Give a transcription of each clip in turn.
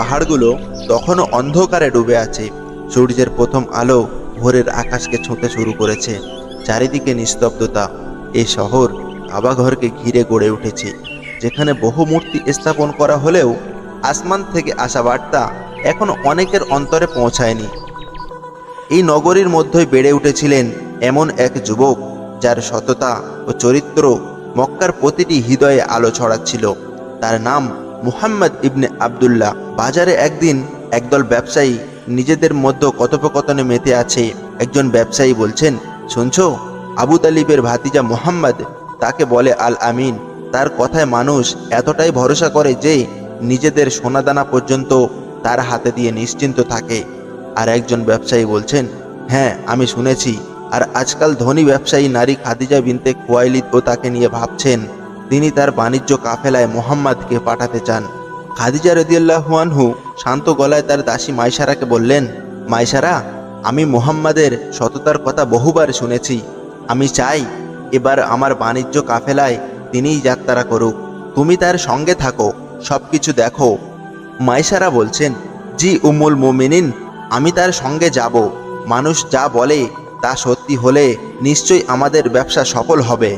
পাহাড়গুলো তখনও অন্ধকারে ডুবে আছে। সূর্যের প্রথম আলো ভোরের আকাশকে ছুঁতে শুরু করেছে। চারিদিকে নিস্তব্ধতা। এই শহর কাবাঘরকে ঘিরে গড়ে উঠেছে, যেখানে বহু মূর্তি স্থাপন করা হলেও আসমান থেকে আসা বার্তা এখনো অনেকের অন্তরে পৌঁছায়নি। এই নগরীর মধ্যেই বেড়ে উঠেছিলেন এমন এক যুবক, যার সততা ও চরিত্র মক্কার প্রতিটি হৃদয়ে আলো ছড়াচ্ছিল। তার নাম মুহাম্মদ ইবনে আবদুল্লাহ। বাজারে একদিন একদল ব্যবসায়ী নিজেদের মধ্যে কথোপকথনে মেতে আছে। একজন ব্যবসায়ী বলছেন, শুনছো, আবু তালিবের ভাতিজা মুহাম্মদ, তাকে বলে আল আমিন। তার কথায় মানুষ এতটাই ভরসা করে যে নিজেদের সোনাদানা পর্যন্ত তার হাতে দিয়ে নিশ্চিন্ত থাকে। আর একজন ব্যবসায়ী বলছেন, হ্যাঁ, আমি শুনেছি। আর আজকাল ধনী ব্যবসায়ী নারী খাদিজা বিনতে খুয়াইলিদ ও তাকে নিয়ে ভাবছেন তিনি তার বাণিজ্য কাফেলায় মোহাম্মদকে পাঠাতে চান। খাদিজা রাদিয়াল্লাহু আনহু শান্ত গলায় তার দাসী মাইসারাকে বললেন, মাইসারা, আমি মোহাম্মদের সততার কথা বহুবার শুনেছি। আমি চাই এবার আমার বাণিজ্য কাফেলায় তিনিই যাত্রা করুক। তুমি তার সঙ্গে থাকো, সবকিছু দেখো। মাইসারা বলছেন, জি উম্মুল মুমিনিন, আমি তার সঙ্গে যাব। মানুষ যা বলে তা সত্যি হলে নিশ্চয়ই আমাদের ব্যবসা সফল হবে।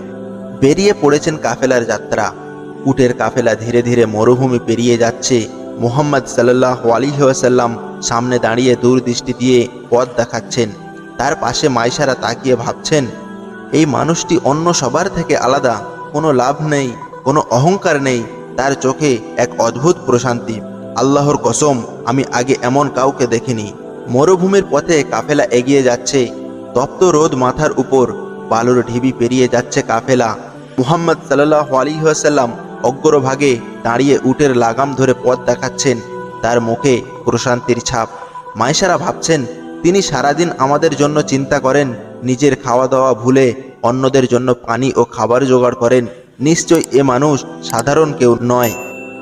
বেরিয়ে পড়েছেন কাফেলার যাত্রা। উটের কাফেলা ধীরে ধীরে মরুভূমি পেরিয়ে যাচ্ছে। মুহাম্মদ সাল্লাল্লাহু আলাইহি ওয়াসাল্লাম সামনে দাঁড়িয়ে দূরদৃষ্টি দিয়ে পথ দেখাচ্ছেন। তার পাশে মাইসারা তাকিয়ে ভাবছেন, এই মানুষটি অন্য সবার থেকে আলাদা। কোনো লাভ নেই, কোনো অহংকার নেই, তার চোখে এক অদ্ভুত প্রশান্তি। আল্লাহর কসম, আমি আগে এমন কাউকে দেখিনি। মরুভূমির পথে কাফেলা এগিয়ে যাচ্ছে। তপ্ত রোদ মাথার উপর, বালুর ঢিবি পেরিয়ে যাচ্ছে কাফেলা। মুহাম্মদ সাল্লাল্লাহু আলাইহি ওয়াসাল্লাম অগ্রভাগে দাঁড়িয়ে উটের লাগাম ধরে পথ দেখাচ্ছেন, তার মুখে প্রশান্তির ছাপ। মাইসারা ভাবছেন, তিনি সারাদিন আমাদের জন্য চিন্তা করেন, নিজের খাওয়া দাওয়া ভুলে অন্যদের জন্য পানি ও খাবার জোগাড় করেন। নিশ্চয় এ মানুষ সাধারণ কেউ নয়।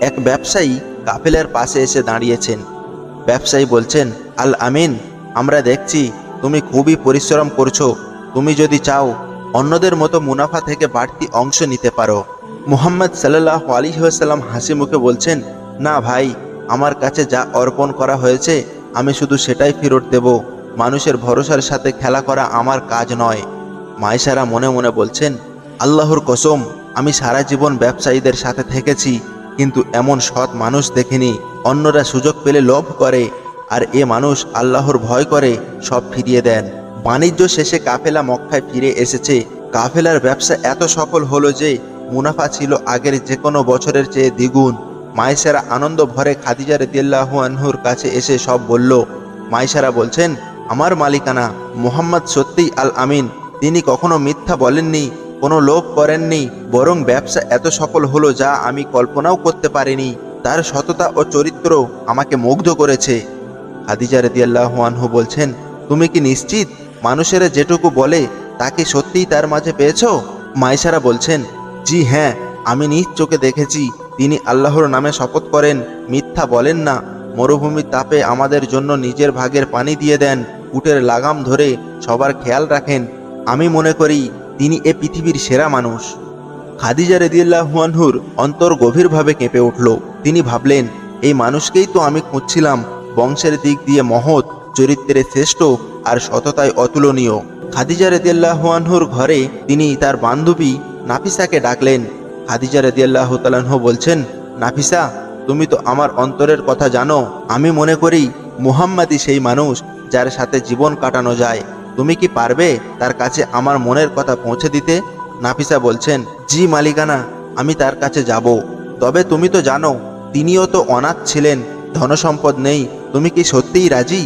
এক ব্যবসায়ী কাফেলার পাশে এসে দাঁড়িয়েছেন। ব্যবসায়ী বলছেন, আল আমিন, আমরা দেখছি তুমি খুবই পরিশ্রম করছো। তুমি যদি চাও অন্যদের মতো মুনাফা থেকে বাড়তি অংশ নিতে পারো। মুহাম্মদ সাল্লাল্লাহু আলাইহি ওয়াসাল্লাম হাসি মুখে বলছেন, না ভাই, আমার কাছে যা অর্পণ করা হয়েছে আমি শুধু সেটাই ফেরত দেব। মানুষের ভরসার সাথে খেলা করা আমার কাজ নয়। মাইসারা মনে মনে বলছেন, আল্লাহর কসম, আমি সারা জীবন ব্যবসায়ীদের সাথে থেকেছি, কিন্তু এমন সৎ মানুষ দেখিনি। অন্যরা সুযোগ পেলে লোভ করে, আর এ মানুষ আল্লাহর ভয় করে সব ফিরিয়ে দেন। বাণিজ্য শেষে কাফেলা মক্কায় ফিরে এসেছে। কাফেলার ব্যবসা এত সফল হলো যে মুনাফা ছিল আগের যে কোনো বছরের চেয়ে দ্বিগুণ। মাইসারা আনন্দ ভরে খাদিজা রাদিয়াল্লাহু আনহুর কাছে এসে সব বলল। মাইসারা বলছেন, আমার মালিকানা মুহাম্মদ সত্যিই আল আমিন। তিনি কখনো মিথ্যা বলেননি, কোনো লোভ করেননি, বরং ব্যবসা এত সফল হলো যা আমি কল্পনাও করতে পারিনি। তার সততা ও চরিত্র আমাকে মুগ্ধ করেছে। খাদিজা রাদিয়াল্লাহু আনহু বলছেন, তুমি কি নিশ্চিত মানুষেরা যেটুকু বলে তা কি সত্যিই তার মাঝে পেয়েছো? মাইসারা বলছেন, জি হ্যাঁ, আমি নিজ চোখে দেখেছি। তিনি আল্লাহর নামে শপথ করেন, মিথ্যা বলেন না। মরুভূমির তাপে আমাদের জন্য নিজের ভাগের পানি দিয়ে দেন, উটের লাগাম ধরে সবার খেয়াল রাখেন। আমি মনে করি তিনি এ পৃথিবীর সেরা মানুষ। খাদিজা রাদিয়াল্লাহু আনহুর অন্তর গভীরভাবে কেঁপে উঠল। তিনি ভাবলেন, এই মানুষকেই তো আমি খুঁজছিলাম। বংশের দিক দিয়ে মহৎ, চরিত্রে শ্রেষ্ঠ, আর সততায় অতুলনীয়। খাদিজা রাদিয়াল্লাহু আনহুর ঘরে তিনি তার বান্ধবী নাফিসাকে ডাকলেন। খাদিজা রাদিয়াল্লাহু তাআলা আনহা বলছেন, নাফিসা, তুমি তো আমার অন্তরের কথা জানো। আমি মনে করি মুহাম্মাদই সেই মানুষ যার সাথে জীবন কাটানো যায়। তুমি কি পারবে তার কাছে আমার মনের কথা পৌঁছে দিতে? নাফিসা বলছেন, জি মালিকানা, আমি তার কাছে যাব। তবে তুমি তো জানো তিনিও তো অনাথ ছিলেন, ধনসম্পদ নেই। তুমি কি সত্যিই রাজি?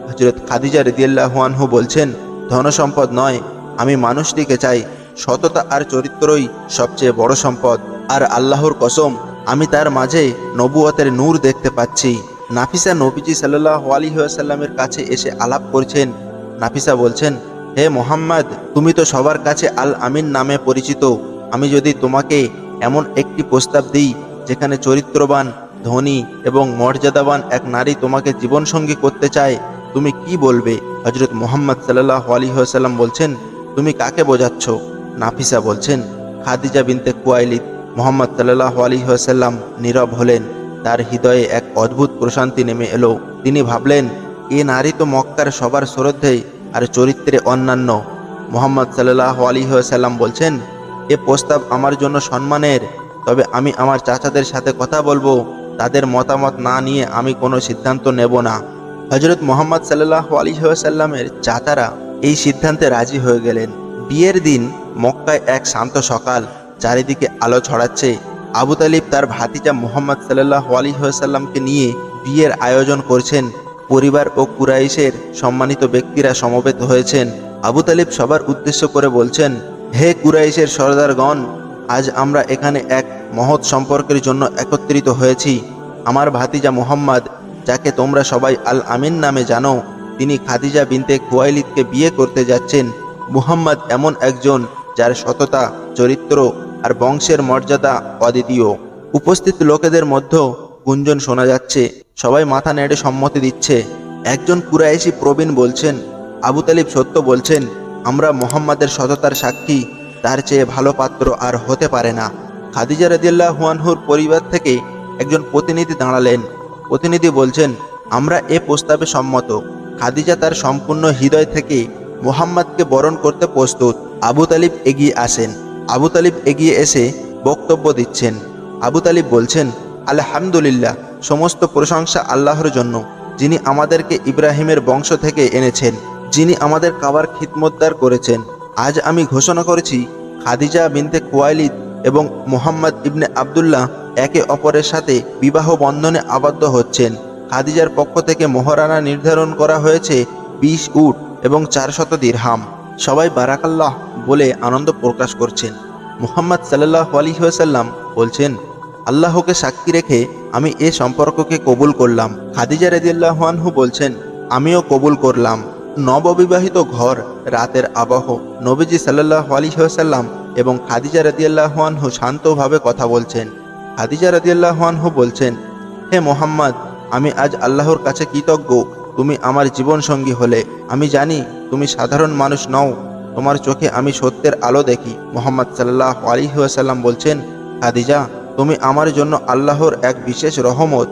হযরত খাদিজা রাদিয়াল্লাহু আনহা বলছেন, ধনসম্পদ নয়, আমি মানুষটিকে চাই। সততা আর চরিত্রই সবচেয়ে বড় সম্পদ। আর আল্লাহর কসম, আমি তার মাঝে নবুয়তের নূর দেখতে পাচ্ছি। নাফিসা নবীজি সাল্লাল্লাহু আলাইহি ওয়াসাল্লামের কাছে এসে আলাপ করছেন। নাফিসা বলছেন, হে মোহাম্মদ, তুমি তো সবার কাছে আল আমিন নামে পরিচিত। আমি যদি তোমাকে এমন একটি প্রস্তাব দিই যেখানে চরিত্রবান, ধনী এবং মর্যাদাবান এক নারী তোমাকে জীবনসঙ্গী করতে চায়, তুমি কি বলবে? হযরত মুহাম্মদ সাল্লাল্লাহু আলাইহি ওয়াসাল্লাম বলছেন, তুমি কাকে বোঝাচ্ছ? নাফিসা বলছেন, খাদিজা বিনতে খুয়াইলিদ। মুহাম্মদ সাল্লাল্লাহু আলাইহি ওয়াসাল্লাম নীরব হলেন। তার হৃদয়ে এক অদ্ভুত প্রশান্তি নেমে এলো। তিনি ভাবলেন, এ নারী তো মক্কার সবার শ্রদ্ধেয় আর চরিত্রে অন্যান্য। মুহাম্মদ সাল্লাল্লাহু আলাইহি ওয়াসাল্লাম বলছেন, এ প্রস্তাব আমার জন্য সম্মানের, তবে আমি আমার চাচাদের সাথে কথা বলবো, তাদের মতামত না নিয়ে আমি কোনো সিদ্ধান্ত নেব না। হযরত মুহাম্মদ সাল্লাল্লাহু আলাইহি ওয়াসাল্লামের চাচারা এই সিদ্ধান্তে রাজি হয়ে গেলেন। বিয়ের দিন মক্কায় এক শান্ত সকাল, চারিদিকে আলো ছড়াচ্ছে। আবু তালিব তার ভাতিজা মুহাম্মদ সাল্লাল্লাহু আলাইহি ওয়াসাল্লামকে নিয়ে বিয়ের আয়োজন করছেন। পরিবার ও কুরাইশের সম্মানিত ব্যক্তিরা সমবেত হয়েছেন। আবু তালিব সবার উদ্দেশ্য করে বলছেন, হে কুরাইশের সর্দারগণ, আজ আমরা এখানে এক মহৎ সম্পর্কের জন্য একত্রিত হয়েছি। আমার ভাতিজা মুহাম্মদ, যাকে তোমরা সবাই আল আমিন নামে জানো, তিনি খাদিজা বিনতে খুয়াইলিদকে বিয়ে করতে যাচ্ছেন। মুহাম্মদ এমন একজন যার সততা, চরিত্র আর বংশের মর্যাদা অদ্বিতীয়। উপস্থিত লোকেদের মধ্যে গুঞ্জন শোনা যাচ্ছে, সবাই মাথা নেড়ে সম্মতি দিচ্ছে। একজন কুরাইশি প্রবীণ বলছেন, আবু তালিব সত্য বলছেন, আমরা মুহাম্মাদের সততার সাক্ষী, তার চেয়ে ভালো পাত্র আর হতে পারে না। খাদিজা রাদিয়াল্লাহু আনহুর পরিবার থেকে একজন প্রতিনিধি দাঁড়ালেন। প্রতিনিধি বলছেন, আমরা এ প্রস্তাবে সম্মত। খাদিজা তার সম্পূর্ণ হৃদয় থেকে মুহাম্মাদকে বরণ করতে প্রস্তুত। আবু তালিব এগিয়ে আসেন। আবু তালিব এগিয়ে এসে বক্তব্য দিচ্ছেন। আবু তালিব বলছেন, আলহামদুলিল্লাহ, সমস্ত প্রশংসা আল্লাহর জন্য, যিনি আমাদেরকে ইব্রাহিমের বংশ থেকে এনেছেন, যিনি আমাদের কাবার খিদমতদার করেছেন। আজ আমি ঘোষণা করেছি, খাদিজা বিনতে খুয়াইলিদ এবং মুহাম্মদ ইবনে আবদুল্লাহ একে অপরের সাথে বিবাহ বন্ধনে আবদ্ধ হচ্ছেন। খাদিজার পক্ষ থেকে মোহরানা নির্ধারণ করা হয়েছে 20 উট এবং 400 দিরহাম। সবাই বারাকাল্লাহ বলে আনন্দ প্রকাশ করছেন। মুহাম্মদ সাল্লাল্লাহু আলাইহি ওয়াসাল্লাম বলছেন, আল্লাহকে সাক্ষী রেখে আমি এ সম্পর্ককে কবুল করলাম। খাদিজা রাদিয়াল্লাহু আনহু বলছেন, আমিও কবুল করলাম। নববিবাহিত ঘর, রাতের আবহ, নবীজি সাল্লাল্লাহু আলাইহি ওয়াসাল্লাম এবং খাদিজা রাদিয়াল্লাহু আনহু শান্তভাবে কথা বলছেন। খাদিজা রাদিয়াল্লাহু আনহু বলছেন, হে মুহাম্মদ, আমি আজ আল্লাহর কাছে কৃতজ্ঞ তুমি আমার জীবন সঙ্গী হলে। আমি জানি তুমি সাধারণ মানুষ নও, তোমার চোখে আমি সত্যের আলো দেখি। মুহাম্মদ সাল্লাল্লাহু আলাইহি ওয়াসাল্লাম বলছেন, খাদিজা, তুমি আমার জন্য আল্লাহর এক বিশেষ রহমত।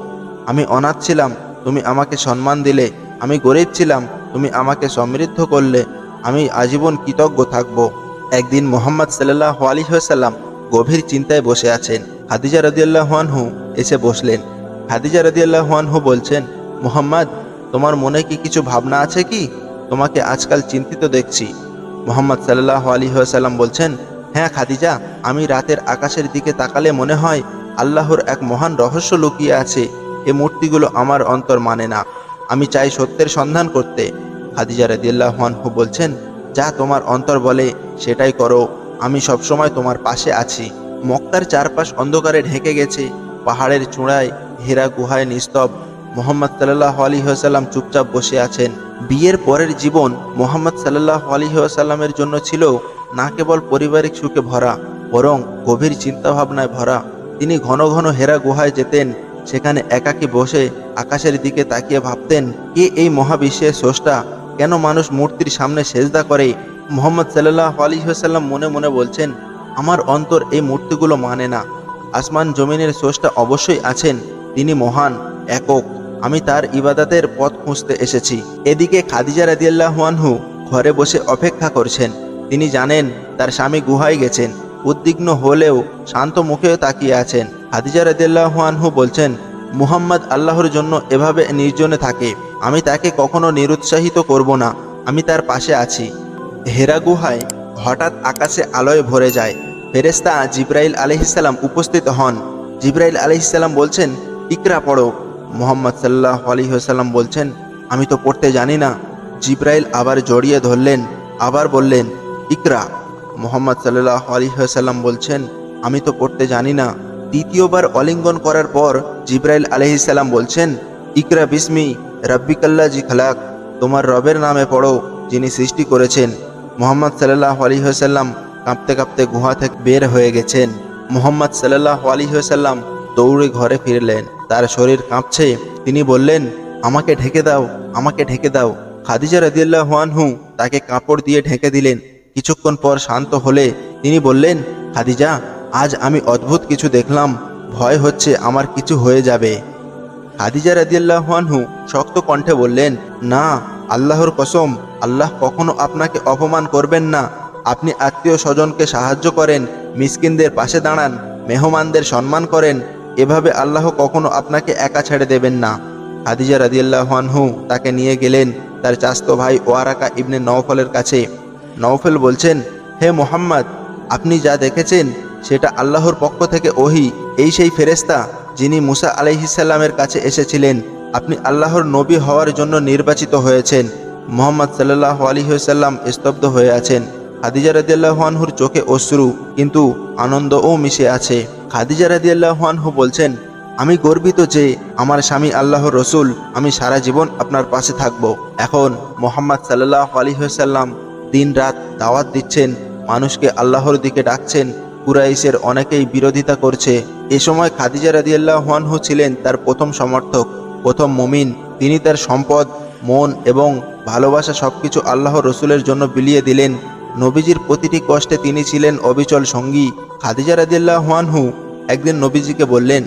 আমি অনাথ ছিলাম, তুমি আমাকে সম্মান দিলে। আমি গরিব ছিলাম, তুমি আমাকে সমৃদ্ধ করলে। আমি আজীবন কৃতজ্ঞ থাকব। একদিন মুহাম্মদ সাল্লাল্লাহু আলাইহি ওয়াসাল্লাম গভীর চিন্তায় বসে আছেন। খাদিজা রাদিয়াল্লাহু আনহু এসে বসলেন। খাদিজা রাদিয়াল্লাহু আনহু বলছেন, মুহাম্মদ, তোমার মনে কি কিছু ভাবনা আছে কি? তোমাকে আজকাল চিন্তিত দেখছি। মুহাম্মদ সাল্লাল্লাহু আলাইহি ওয়াসাল্লাম বলছেন, হ্যাঁ খাদিজা, আমি রাতের আকাশের দিকে তাকালে মনে হয় আল্লাহর এক মহান রহস্য লুকিয়ে আছে। এ মূর্তিগুলো আমার অন্তর মানে না। আমি চাই সত্যের সন্ধান করতে। খাদিজা রাদিয়াল্লাহু আনহু বলছেন, যা তোমার অন্তর বলে সেটাই করো, আমি সবসময় তোমার পাশে আছি। মক্কার চারপাশ অন্ধকারে ঢেকে গেছে। পাহাড়ের চূড়ায় হীরা গুহায় নিস্তব। মুহাম্মদ সাল্লাল্লাহু আলাইহি ওয়াসাল্লাম চুপচাপ বসে আছেন। বিয়ের পরের জীবন মুহাম্মদ সাল্লাল্লাহু আলাইহি ওয়াসাল্লামের জন্য ছিল না কেবল পারিবারিক সুখে ভরা, বরং গভীর চিন্তাভাবনায় ভরা। তিনি ঘন ঘন হীরা গুহায় যেতেন। সেখানে একাকী বসে আকাশের দিকে তাকিয়ে ভাবতেন, কে এই মহাবিশ্বের স্রষ্টা? কেন মানুষ মূর্তির সামনে সেজদা করে? মুহাম্মদ সাল্লাল্লাহু আলাইহি ওয়াসাল্লাম মনে মনে বলছেন, আমার অন্তর এই মূর্তিগুলো মানে না। আসমান জমিনের স্রষ্টা অবশ্যই আছেন, তিনি মহান, একক। আমি তার ইবাদতের পথ খুঁজতে এসেছি। এদিকে খাদিজা রাদিয়াল্লাহু আনহু ঘরে বসে অপেক্ষা করছেন। তিনি জানেন তার স্বামী গুহায় গেছেন। উদ্বিগ্ন হলেও শান্ত মুখে তাকিয়ে আছেন। খাদিজা রাদিয়াল্লাহু আনহু বলছেন, মুহাম্মদ আল্লাহর জন্য এভাবে নির্জনে থাকে। আমি তাকে কখনো নিরুৎসাহিত করব না। আমি তার পাশে আছি। হেরা গুহায় হঠাৎ আকাশে আলোয় ভরে যায়। ফেরেশতা জিবরাইল আলাইহিস সালাম উপস্থিত হন। জিবরাইল আলাইহিস সালাম বলছেন, ইকরা পড়ো। মুহাম্মদ সাল্লাল্লাহু আলাইহি ওয়াসাল্লাম বলছেন, আমি তো পড়তে জানি না। জিবরাইল আবার জড়িয়ে ধরলেন, আবার বললেন, ইকরা। মুহাম্মদ সাল্লাল্লাহু আলাইহি ওয়াসাল্লাম বলছেন, আমি তো পড়তে জানি না। দ্বিতীয়বার অলিঙ্গন করার পর জিবরাইল আলাইহিস সালাম বলছেন, ইকরা বিসমি রাব্বিকাল্লাযী খালাক। তোমার রবের নামে পড়ো, যিনি সৃষ্টি করেছেন। মুহাম্মদ সাল্লাল্লাহু আলাইহি ওয়াসাল্লাম কাঁপতে কাঁপতে গুহা থেকে বের হয়ে গেছেন। মুহাম্মদ সাল্লাল্লাহু আলাইহি ওয়াসাল্লাম দৌড়ে ঘরে ফিরলেন। তার শরীর কাঁপছে। তিনি বললেন, আমাকে ঢেকে দাও, আমাকে ঢেকে দাও। খাদিজা রাদিয়াল্লাহু আনহু তাকে কাপড় দিয়ে ঢেকে দিলেন। কিছুক্ষণ পর শান্ত হলে তিনি বললেন, খাদিজা, আজ আমি অদ্ভুত কিছু দেখলাম। ভয় হচ্ছে আমার কিছু হয়ে যাবে। খাদিজা রাদিয়াল্লাহু আনহু শক্ত কণ্ঠে বললেন, না, আল্লাহর কসম, আল্লাহ কখনো আপনাকে অপমান করবেন না। আপনি আত্মীয় স্বজনকে সাহায্য করেন, মিসকিনদের পাশে দাঁড়ান, মেহমানদের সম্মান করেন, এভাবে আল্লাহ কখনো আপনাকে একা ছেড়ে দেবেন না। খাদিজা রাদিয়াল্লাহু আনহু তাকে নিয়ে গেলেন তার চাচতো ভাই ওয়ারাকা ইবনে নওফলের কাছে। নওফল বলছেন, হে মুহাম্মদ, আপনি যা দেখেছেন সেটা আল্লাহর পক্ষ থেকে ওহী। এই সেই ফেরেশতা যিনি মুসা আলাইহিসসালামের কাছে এসেছিলেন। আপনি আল্লাহর নবী হওয়ার জন্য নির্বাচিত হয়েছেন। মুহাম্মদ সাল্লাল্লাহু আলাইহি ওয়াসাল্লাম স্তব্ধ হয়ে আছেন। খাদিজা রাদিয়াল্লাহু আনহুর চোখে অশ্রু, কিন্তু আনন্দও মিশে আছে। খাদিজা রাদিয়াল্লাহু আনহু বলছেন, আমি গর্বিত যে আমার স্বামী আল্লাহর রসুল, আমি সারা জীবন আপনার পাশে থাকব। এখন মুহাম্মদ সাল্লাল্লাহু আলাইহি ওয়াসাল্লাম দিন রাত দাওয়াত দিচ্ছেন, মানুষকে আল্লাহর দিকে ডাকছেন। কুরাইশের অনেকেই বিরোধিতা করছে। এ সময় খাদিজা রাদিয়াল্লাহু আনহু ছিলেন তার প্রথম সমর্থক, প্রথম মুমিন। তিনি তার সম্পদ, মন এবং ভালোবাসা সবকিছু আল্লাহর রসুলের জন্য বিলিয়ে দিলেন। নবীজির প্রতিটি কষ্টে তিনি ছিলেন অবিচল সঙ্গী। খাদিজা রাদিয়াল্লাহু আনহু একদিন নবীজিকে বললেন,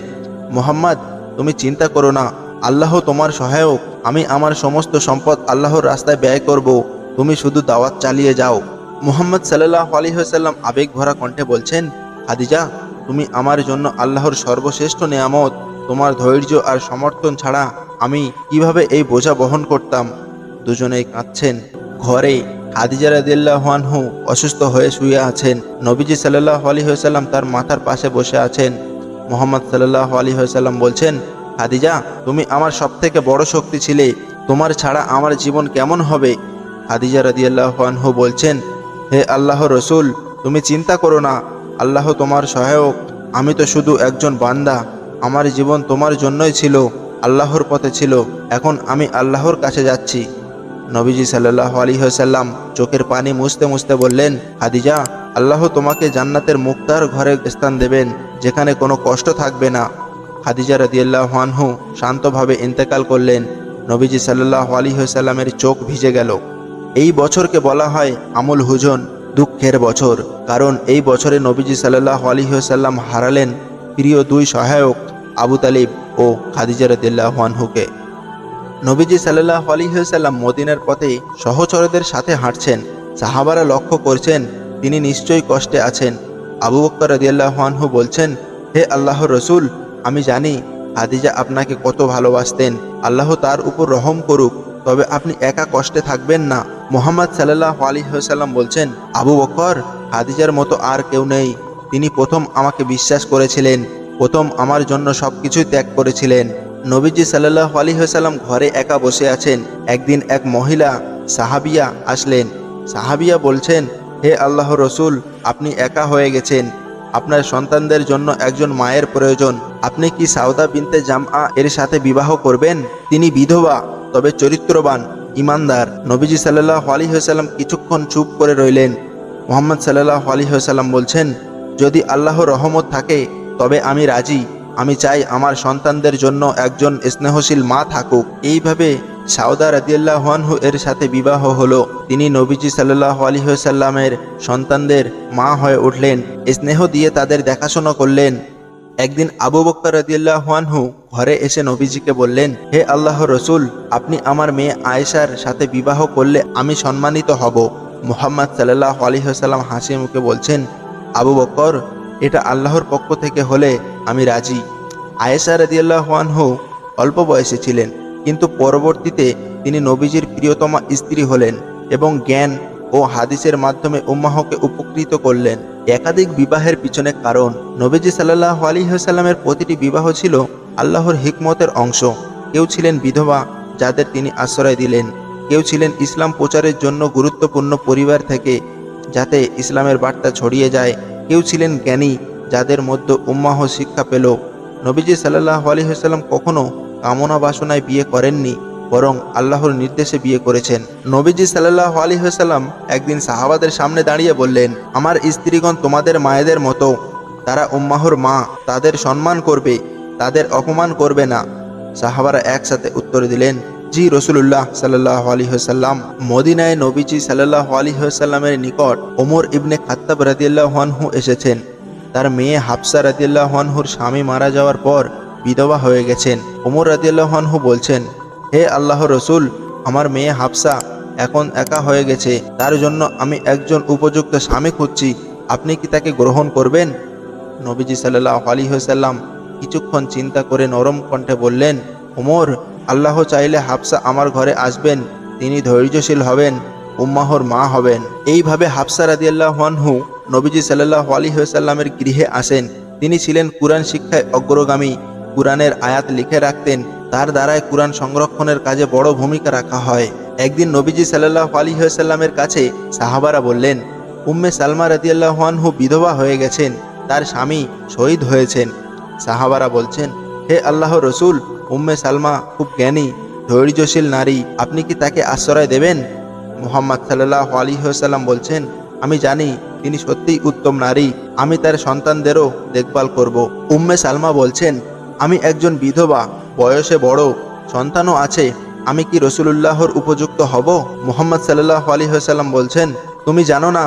মুহাম্মদ, তুমি চিন্তা করো না, আল্লাহ তোমার সহায়ক। আমি আমার সমস্ত সম্পদ আল্লাহর রাস্তায় ব্যয় করব, তুমি শুধু দাওয়াত চালিয়ে যাও। মুহাম্মদ সাল্লাল্লাহু আলাইহি ওয়াসাল্লাম আবেগ ভরা কণ্ঠে বলছেন, খাদিজা, তুমি আমার জন্য আল্লাহর সর্বশ্রেষ্ঠ নেয়ামত। তোমার ধৈর্য আর সমর্থন ছাড়া আমি কিভাবে এই বোঝা বহন করতাম। দুজনেই কাঁদছেন। ঘরে খাদিজা রাদিয়াল্লাহু আনহু অসুস্থ হয়ে শুয়ে আছেন। নবীজি সাল্লাল্লাহু আলাইহি ওয়াসাল্লাম তার মাথার পাশে বসে আছেন। মুহাম্মদ সাল্লাল্লাহু আলাইহি ওয়াসাল্লাম বলছেন, খাদিজা, তুমি আমার সবথেকে বড় শক্তি ছিলে, তোমার ছাড়া আমার জীবন কেমন হবে। খাদিজা রাদিয়াল্লাহু আনহু বলছেন, হে আল্লাহর রসুল, তুমি চিন্তা করো না, আল্লাহ তোমার সহায়ক। আমি তো শুধু একজন বান্দা, আমার জীবন তোমার জন্যই ছিল, আল্লাহর পথে ছিল। এখন আমি আল্লাহর কাছে যাচ্ছি। নবীজি সাল্লাল্লাহু আলাইহি ওয়াসাল্লাম চোখের পানি মুছতে মুছতে বললেন, খাদিজা, আল্লাহ তোমাকে জান্নাতের মুক্তার ঘরে স্থান দেবেন, যেখানে কোনো কষ্ট থাকবে না। খাদিজা রাদিয়াল্লাহু আনহু শান্তভাবে ইন্তেকাল করলেন। নবীজি সাল্লাল্লাহু আলাইহি ওয়াসাল্লামের চোখ ভিজে গেল। এই বছরকে বলা হয় আমুল হুজন, দুঃখের বছর। কারণ এই বছরে নবীজি সাল্লাল্লাহু আলাইহি ওয়াসাল্লাম হারালেন প্রিয় দুই সহায়ক, আবু তালিব ও খাদিজা রাদিয়াল্লাহু আনহুকে। নবীজি সাল্লাল্লাহু আলাইহি ওয়াসাল্লাম মদিনার পথে সহচরদের সাথে হাঁটছেন। সাহাবারা লক্ষ্য করছেন তিনি নিশ্চয়ই কষ্টে আছেন। আবু বকর রাদিয়াল্লাহু আনহু বলছেন, হে আল্লাহর রসুল, আমি জানি খাদিজা আপনাকে কত ভালোবাসতেন। আল্লাহ তার উপর রহম করুক, তবে আপনি একা কষ্টে থাকবেন না। মুহাম্মদ সাল্লাল্লাহু আলাইহি ওয়াসাল্লাম বলছেন, আবু বকর, খাদিজার মতো আর কেউ নেই। তিনি প্রথম আমাকে বিশ্বাস করেছিলেন, প্রথম আমার জন্য সবকিছুই ত্যাগ করেছিলেন। নবীজি সাল্লাল্লাহু আলাইহি ওয়াসাল্লাম ঘরে একা বসে আছেন। একদিন এক মহিলা সাহাবিয়া আসলেন। সাহাবিয়া বলছেন, হে আল্লাহর রসুল, আপনি একা হয়ে গেছেন, আপনার সন্তানদের জন্য একজন মায়ের প্রয়োজন। আপনি কি সাউদা বিনতে জামআ এর সাথে বিবাহ করবেন? তিনি বিধবা, তবে চরিত্রবান, ইমানদার। নবীজি সাল্লাল্লাহু আলাইহি ওয়াসাল্লাম কিছুক্ষণ চুপ করে রইলেন। মুহাম্মদ সাল্লাল্লাহু আলাইহি ওয়াসাল্লাম বলছেন, যদি আল্লাহর রহমত থাকে তবে আমি রাজি। আমি চাই আমার সন্তানদের জন্য একজন স্নেহশীল মা থাকুক। এইভাবে সাউদা রাদিয়াল্লাহু আনহু এর সাথে বিবাহ হলো। তিনি নবীজি সাল্লাল্লাহু আলাইহি ওয়াসাল্লামের সন্তানদের মা হয়ে উঠলেন, স্নেহ দিয়ে তাদের দেখাশোনা করলেন। একদিন আবু বকর রাদিয়াল্লাহু আনহু ঘরে এসে নবীজিকে বললেন, হে আল্লাহর রসুল, আপনি আমার মেয়ে আয়েশার সাথে বিবাহ করলে আমি সম্মানিত হব। মুহাম্মদ সাল্লাল্লাহু আলাইহি ওয়াসাল্লাম হাসি মুখে বলছেন, আবু বকর, এটা আল্লাহর পক্ষ থেকে হলে আমি রাজি। আয়েশা রাদিয়াল্লাহু আনহু অল্প বয়সে ছিলেন, কিন্তু পরবর্তীতে তিনি নবীজির প্রিয়তমা স্ত্রী হলেন এবং জ্ঞান ও হাদিসের মাধ্যমে উম্মাহকে উপকৃত করলেন। একাধিক বিবাহের পিছনে কারণ, নবীজি সাল্লাল্লাহু আলাইহি ওয়াসাল্লামের প্রতিটি বিবাহ ছিল আল্লাহর হিকমতের অংশ। কেউ ছিলেন বিধবা, যাদের তিনি আশ্রয় দিলেন। কেউ ছিলেন ইসলাম প্রচারের জন্য গুরুত্বপূর্ণ পরিবার থেকে, যাতে ইসলামের বার্তা ছড়িয়ে যায়। কেউ ছিলেন জ্ঞানী, যাদের মধ্যে উম্মাহ শিক্ষা পেল। নবীজি সাল্লাল্লাহু আলাইহি ওয়াসাল্লাম কখনো কামনা বাসনায় বিয়ে করেননি, বরং আল্লাহর নির্দেশে বিয়ে করেছেন। নবীজি সাল্লাল্লাহু আলাইহি ওয়াসাল্লাম একদিন সাহাবাদের সামনে দাঁড়িয়ে বললেন, আমার স্ত্রীগণ তোমাদের মায়েদের মতো, তারা উম্মাহর মা, তাদের সম্মান করবে, তাদের অপমান করবে না। সাহাবারা একসাথে উত্তর দিলেন, জি রাসূলুল্লাহ সাল্লাল্লাহু আলাইহি ওয়াসাল্লাম। মদিনায় নবীজি সাল্লাল্লাহু আলাইহি ওয়াসাল্লামের নিকট ওমর ইবনে খাত্তাব রাদিয়াল্লাহু আনহু এসেছেন। তার মেয়ে হাফসা রাদিয়াল্লাহু আনহুর স্বামী মারা যাওয়ার পর বিধবা হয়ে গেছেন। ওমর রাদিয়াল্লাহু আনহু বলছেন, হে আল্লাহর রসুল, আমার মেয়ে হাফসা এখন একা হয়ে গেছে, তার জন্য আমি একজন উপযুক্ত স্বামী খুঁজছি, আপনি কি তাকে গ্রহণ করবেন? নবীজি সাল্লাল্লাহু আলাইহি ওয়াসাল্লাম কিছুক্ষণ চিন্তা করে নরম কণ্ঠে বললেন, ওমর, আল্লাহ চাইলে হাফসা আমার ঘরে আসবেন, তিনি ধৈর্যশীল হবেন, উম্মাহর মা হবেন। এইভাবে হাফসা রাদিয়াল্লাহু আনহু নবীজি সাল্লাল্লাহু আলাইহি ওয়াসাল্লামের গৃহে আসেন। তিনি ছিলেন কুরআন শিক্ষায় অগ্রগামী, কুরআনের আয়াত লিখে রাখতেন, তার দ্বারাই কুরআন সংরক্ষণের কাজে বড় ভূমিকা রাখা হয়। একদিন নবীজি সাল্লাল্লাহু আলাইহি ওয়াসাল্লামের কাছে সাহাবারা বললেন, উম্মে সালমা রাদিয়াল্লাহু আনহু বিধবা হয়ে গেছেন, তার স্বামী শহীদ হয়েছেন। সাহাবারা বলছেন, হে আল্লাহর রসুল, উম্মে সালমা খুব জ্ঞানী, ধৈর্যশীল নারী, আপনি কি তাকে আশ্রয় দেবেন? মুহাম্মদ সাল্লাল্লাহু আলাইহি ওয়াসাল্লাম বলছেন, আমি জানি তিনি সত্যিই উত্তম নারী, আমি তার সন্তানদেরও দেখভাল করব। উম্মে সালমা বলছেন, আমি একজন বিধবা, বয়সে বড়, সন্তানও আছে, আমি কি রসুলুল্লাহর উপযুক্ত হব? মুহাম্মদ সাল্লাল্লাহু আলাইহি ওয়াসাল্লাম বলছেন, তুমি জানো না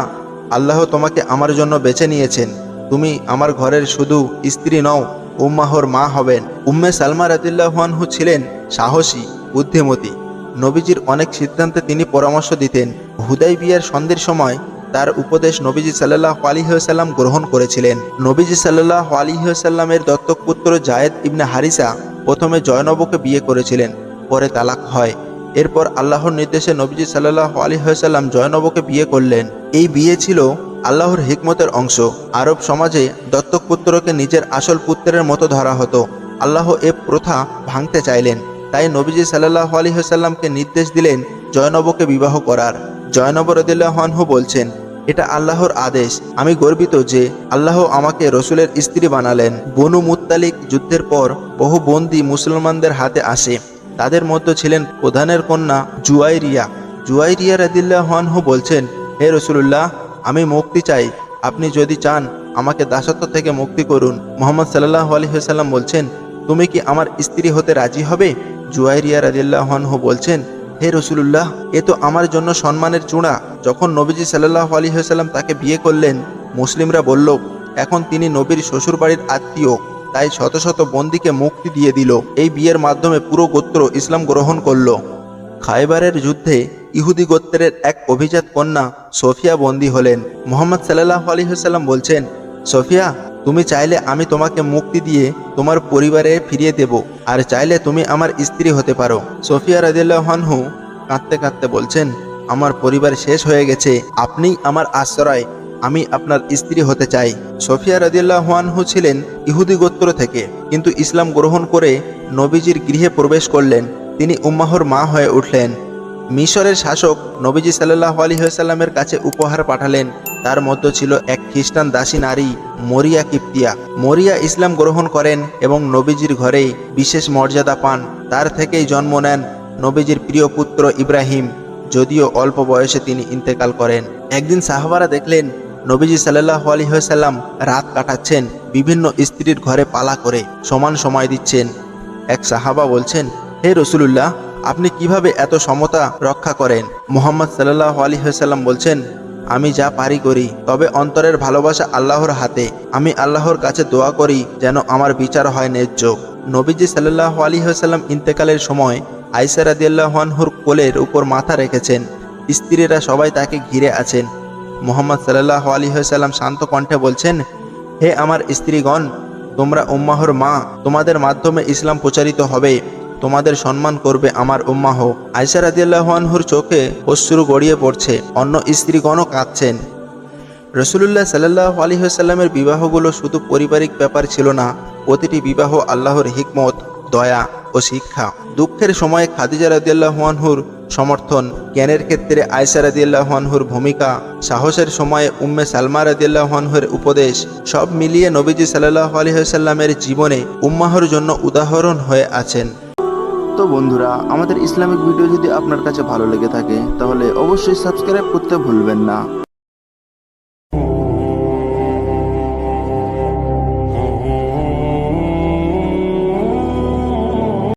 আল্লাহ তোমাকে আমার জন্য বেছে নিয়েছেন, তুমি আমার ঘরের শুধু স্ত্রী নও, উম্মাহর মা হবেন। উম্মে সালমা রাদিয়াল্লাহু আনহু ছিলেন সাহসী, বুদ্ধিমতী। নবীজির অনেক সিদ্ধান্তে তিনি পরামর্শ দিতেন। হুদাইবিয়ার সন্ধির সময় তার উপদেশ নবীজি সাল্লাল্লাহু আলাইহি ওয়াসাল্লাম গ্রহণ করেছিলেন। নবীজি সাল্লাল্লাহু আলাইহি ওয়াসাল্লামের দত্তক পুত্র জায়েদ ইবনে হারিসা প্রথমে জয়নবকে বিয়ে করেছিলেন, পরে তালাক হয়। এরপর আল্লাহর নির্দেশে নবীজি সাল্লাল্লাহু আলাইহি ওয়াসাল্লাম জয়নবকে বিয়ে করলেন। এই বিয়ে ছিল আল্লাহর হিকমতের অংশ। আরব সমাজে দত্তক পুত্রকে নিজের আসল পুত্রের মতো ধরা হতো। আল্লাহ এ প্রথা ভাঙতে চাইলেন, তাই নবীজি সাল্লাল্লাহু আলাইহি ওয়াসাল্লামকে নির্দেশ দিলেন জয়নবকে বিবাহ করার। জয়নব রাদিয়াল্লাহু আনহু বলছেন, এটা আল্লাহর আদেশ, আমি গর্বিত যে আল্লাহ আমাকে রসুলের স্ত্রী বানালেন। বনু মুত্তালিক যুদ্ধের পর বহু বন্দী মুসলমানদের হাতে আসে, তাদের মধ্যে ছিলেন প্রধানের কন্যা জুয়াইরিয়া রাদিয়াল্লাহু আনহু বলছেন, হে রসুলুল্লাহ, আমি মুক্তি চাই, আপনি যদি চান আমাকে দাসত্ব থেকে মুক্তি করুন। মুহাম্মদ সাল্লাল্লাহু আলাইহি ওয়াসাল্লাম বলছেন, তুমি কি আমার স্ত্রী হতে রাজি হবে? জুয়াইরিয়া রাদিয়াল্লাহু আনহু বলছেন, হে রসুলুল্লাহ, এ তো আমার জন্য সম্মানের চূড়া। যখন নবীজি সাল্লাল্লাহু আলাইহি ওয়াসাল্লাম তাকে বিয়ে করলেন, মুসলিমরা বলল, এখন তিনি নবীর শ্বশুরবাড়ির আত্মীয়, তাই শত শত বন্দীকে মুক্তি দিয়ে দিল। এই বিয়ের মাধ্যমে পুরো গোত্র ইসলাম গ্রহণ করল। খায়বারের যুদ্ধে ইহুদি গোত্রের এক অভিজাত কন্যা সোফিয়া বন্দী হলেন। মুহাম্মদ সাল্লাল্লাহু আলাইহি ওয়াসাল্লাম বলছেন, সোফিয়া, তুমি চাইলে আমি তোমাকে মুক্তি দিয়ে তোমার পরিবারে ফিরিয়ে দেব, আর চাইলে তুমি আমার স্ত্রী হতে পারো। সোফিয়া রাদিয়াল্লাহু আনহু কাঁদতে কাঁদতে বলছেন, আমার পরিবার শেষ হয়ে গেছে, আপনিই আমার আশ্রয়, আমি আপনার স্ত্রী হতে চাই। সোফিয়া রাদিয়াল্লাহু আনহু ছিলেন ইহুদি গোত্র থেকে, কিন্তু ইসলাম গ্রহণ করে নবীজির গৃহে প্রবেশ করলেন। তিনি উম্মাহর মা হয়ে উঠলেন। মিশরের শাসক নবীজি সাল্লাল্লাহু আলাইহি ওয়াসাল্লামের কাছে উপহার পাঠালেন। তার মধ্যে ছিল এক খ্রিস্টান দাসী নারী মরিয়া কিপ্তিয়া। মরিয়া ইসলাম গ্রহণ করেন এবং নবীজির ঘরে বিশেষ মর্যাদা পান। তার থেকেই জন্ম নেন নবীজির প্রিয় পুত্র ইব্রাহিম, যদিও অল্প বয়সে তিনি ইন্তেকাল করেন। একদিন সাহাবারা দেখলেন নবীজি সাল্লাল্লাহু আলাইহি ওয়াসাল্লাম রাত কাটাচ্ছেন, বিভিন্ন স্ত্রীর ঘরে পালা করে সমান সময় দিচ্ছেন। এক সাহাবা বলছেন, হে রসুলুল্লাহ, আপনি কিভাবে এত সমতা রক্ষা করেন? মুহাম্মদ সাল্লাল্লাহু আলাইহি ওয়াসাল্লাম বলছেন, আমি যা পারি করি, তবে অন্তরের ভালোবাসা আল্লাহর হাতে। আমি আল্লাহর কাছে দোয়া করি যেন আমার বিচার হয় ন্যায্য। নবীজি সাল্লাল্লাহু আলাইহি ওয়াসাল্লাম ইন্তেকালের সময় আয়েশা রাদিয়াল্লাহু আনহুর কোলের উপর মাথা রেখেছেন। স্ত্রীরা সবাই তাকে ঘিরে আছেন। মুহাম্মদ সাল্লাল্লাহু আলাইহি ওয়াসাল্লাম শান্ত কণ্ঠে বলছেন, হে আমার স্ত্রীগণ, তোমরা উম্মাহর মা, তোমাদের মাধ্যমে ইসলাম প্রচারিত হবে, তোমাদের সম্মান করবে আমার উম্মাহ। আয়েশা রাদিয়াল্লাহু আনহুর চোখে অশ্রু গড়িয়ে পড়ছে, অন্য স্ত্রীগণও কাঁদছেন। রাসূলুল্লাহ সাল্লাল্লাহু আলাইহি ওয়াসাল্লামের বিবাহগুলো শুধু পারিবারিক ব্যাপার ছিল না, প্রতিটি বিবাহ আল্লাহর হিকমত, দয়া ও শিক্ষা। দুঃখের সময়ে খাদিজা রাদিয়াল্লাহু আনহুর সমর্থন, জ্ঞানের ক্ষেত্রে আয়েশা রাদিয়াল্লাহু আনহুর ভূমিকা, সাহসের সময়ে উম্মে সালমা রাদিয়াল্লাহু আনহুর উপদেশ, সব মিলিয়ে নবীজি সাল্লাল্লাহু আলাইহি ওয়াসাল্লামের জীবনে উম্মাহর জন্য উদাহরণ হয়ে আছেন। তো বন্ধুরা, আমাদের ইসলামিক ভিডিও যদি আপনার কাছে ভালো লেগে থাকে তাহলে অবশ্যই সাবস্ক্রাইব করতে ভুলবেন না।